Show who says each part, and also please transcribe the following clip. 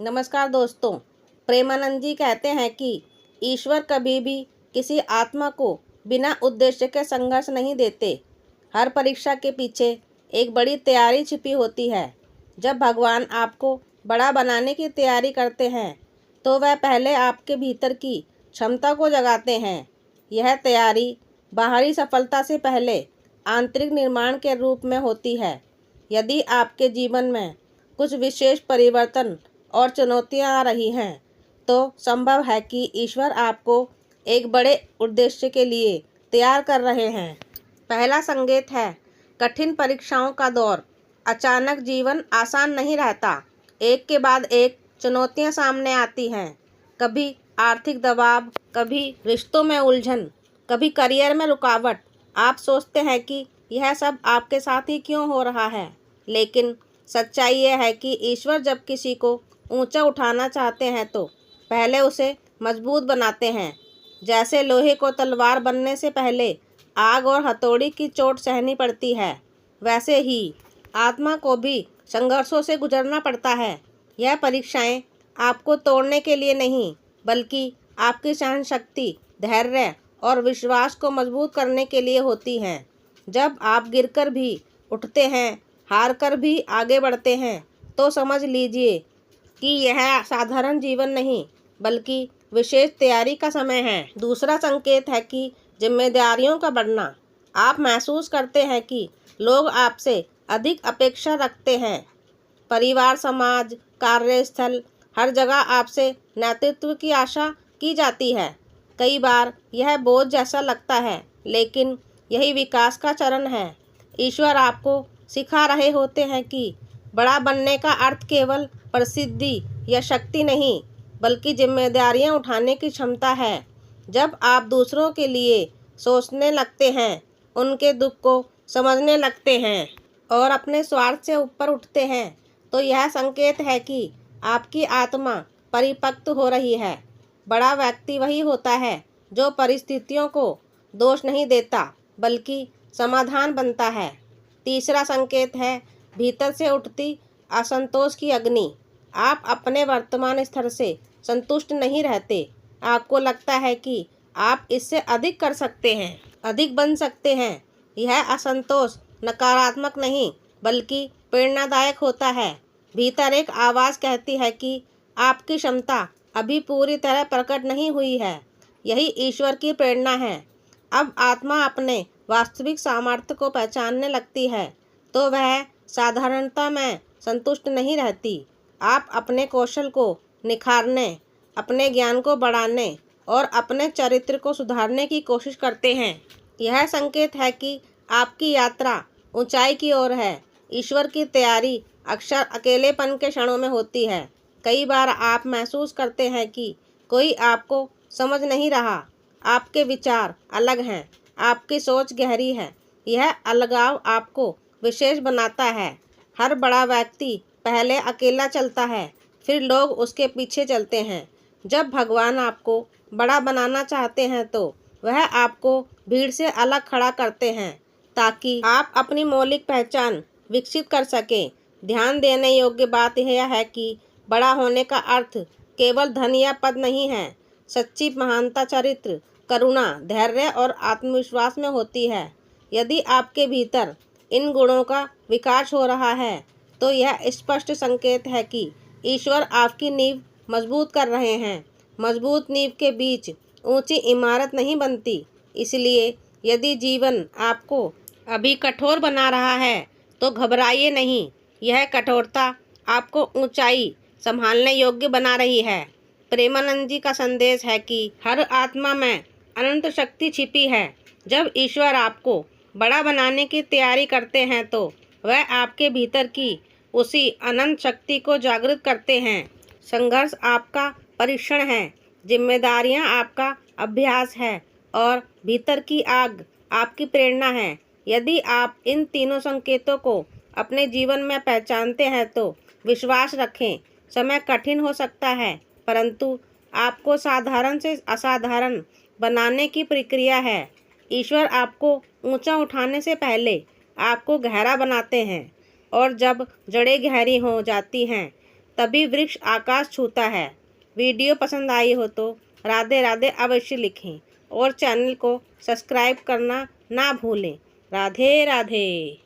Speaker 1: नमस्कार दोस्तों। प्रेमानंद जी कहते हैं कि ईश्वर कभी भी किसी आत्मा को बिना उद्देश्य के संघर्ष नहीं देते। हर परीक्षा के पीछे एक बड़ी तैयारी छिपी होती है। जब भगवान आपको बड़ा बनाने की तैयारी करते हैं तो वह पहले आपके भीतर की क्षमता को जगाते हैं। यह तैयारी बाहरी सफलता से पहले आंतरिक निर्माण के रूप में होती है। यदि आपके जीवन में कुछ विशेष परिवर्तन और चुनौतियां आ रही हैं तो संभव है कि ईश्वर आपको एक बड़े उद्देश्य के लिए तैयार कर रहे हैं। पहला संकेत है कठिन परीक्षाओं का दौर। अचानक जीवन आसान नहीं रहता। एक के बाद एक चुनौतियां सामने आती हैं। कभी आर्थिक दबाव, कभी रिश्तों में उलझन, कभी करियर में रुकावट। आप सोचते हैं कि यह सब आपके साथ ही क्यों हो रहा है, लेकिन सच्चाई यह है कि ईश्वर जब किसी को ऊंचा उठाना चाहते हैं तो पहले उसे मजबूत बनाते हैं। जैसे लोहे को तलवार बनने से पहले आग और हथौड़ी की चोट सहनी पड़ती है, वैसे ही आत्मा को भी संघर्षों से गुजरना पड़ता है। यह परीक्षाएं आपको तोड़ने के लिए नहीं, बल्कि आपकी सहनशक्ति, धैर्य और विश्वास को मजबूत करने के लिए होती हैं। जब आप गिरकर भी उठते हैं, हार कर भी आगे बढ़ते हैं, तो समझ लीजिए कि यह साधारण जीवन नहीं, बल्कि विशेष तैयारी का समय है। दूसरा संकेत है कि जिम्मेदारियों का बढ़ना। आप महसूस करते हैं कि लोग आपसे अधिक अपेक्षा रखते हैं। परिवार, समाज, कार्यस्थल, हर जगह आपसे नेतृत्व की आशा की जाती है। कई बार यह बोझ जैसा लगता है, लेकिन यही विकास का चरण है। ईश्वर आपको सिखा रहे होते हैं कि बड़ा बनने का अर्थ केवल प्रसिद्धि या शक्ति नहीं, बल्कि जिम्मेदारियां उठाने की क्षमता है। जब आप दूसरों के लिए सोचने लगते हैं, उनके दुख को समझने लगते हैं और अपने स्वार्थ से ऊपर उठते हैं, तो यह संकेत है कि आपकी आत्मा परिपक्व हो रही है। बड़ा व्यक्ति वही होता है जो परिस्थितियों को दोष नहीं देता, बल्कि समाधान बनता है। तीसरा संकेत है भीतर से उठती असंतोष की अग्नि। आप अपने वर्तमान स्तर से संतुष्ट नहीं रहते। आपको लगता है कि आप इससे अधिक कर सकते हैं, अधिक बन सकते हैं। यह असंतोष नकारात्मक नहीं, बल्कि प्रेरणादायक होता है। भीतर एक आवाज़ कहती है कि आपकी क्षमता अभी पूरी तरह प्रकट नहीं हुई है। यही ईश्वर की प्रेरणा है। अब आत्मा अपने वास्तविक सामर्थ्य को पहचानने लगती है तो वह साधारणता में संतुष्ट नहीं रहती। आप अपने कौशल को निखारने, अपने ज्ञान को बढ़ाने और अपने चरित्र को सुधारने की कोशिश करते हैं। यह संकेत है कि आपकी यात्रा ऊंचाई की ओर है। ईश्वर की तैयारी अक्सर अकेलेपन के क्षणों में होती है। कई बार आप महसूस करते हैं कि कोई आपको समझ नहीं रहा, आपके विचार अलग हैं, आपकी सोच गहरी है। यह अलगाव आपको विशेष बनाता है। हर बड़ा व्यक्ति पहले अकेला चलता है, फिर लोग उसके पीछे चलते हैं। जब भगवान आपको बड़ा बनाना चाहते हैं तो वह आपको भीड़ से अलग खड़ा करते हैं, ताकि आप अपनी मौलिक पहचान विकसित कर सकें। ध्यान देने योग्य बात यह है कि बड़ा होने का अर्थ केवल धन या पद नहीं है। सच्ची महानता चरित्र, करुणा, धैर्य और आत्मविश्वास में होती है। यदि आपके भीतर इन गुणों का विकास हो रहा है तो यह स्पष्ट संकेत है कि ईश्वर आपकी नींव मजबूत कर रहे हैं। मजबूत नींव के बीच ऊंची इमारत नहीं बनती। इसलिए यदि जीवन आपको अभी कठोर बना रहा है तो घबराइए नहीं। यह कठोरता आपको ऊंचाई संभालने योग्य बना रही है। प्रेमानंद जी का संदेश है कि हर आत्मा में अनंत शक्ति छिपी है। जब ईश्वर आपको बड़ा बनाने की तैयारी करते हैं तो वह आपके भीतर की उसी अनंत शक्ति को जागृत करते हैं। संघर्ष आपका परीक्षण है, जिम्मेदारियां आपका अभ्यास है और भीतर की आग आपकी प्रेरणा है। यदि आप इन तीनों संकेतों को अपने जीवन में पहचानते हैं तो विश्वास रखें। समय कठिन हो सकता है, परंतु आपको साधारण से असाधारण बनाने की प्रक्रिया है। ईश्वर आपको ऊंचा उठाने से पहले आपको गहरा बनाते हैं, और जब जड़ें गहरी हो जाती हैं तभी वृक्ष आकाश छूता है। वीडियो पसंद आई हो तो राधे राधे अवश्य लिखें और चैनल को सब्सक्राइब करना ना भूलें। राधे राधे।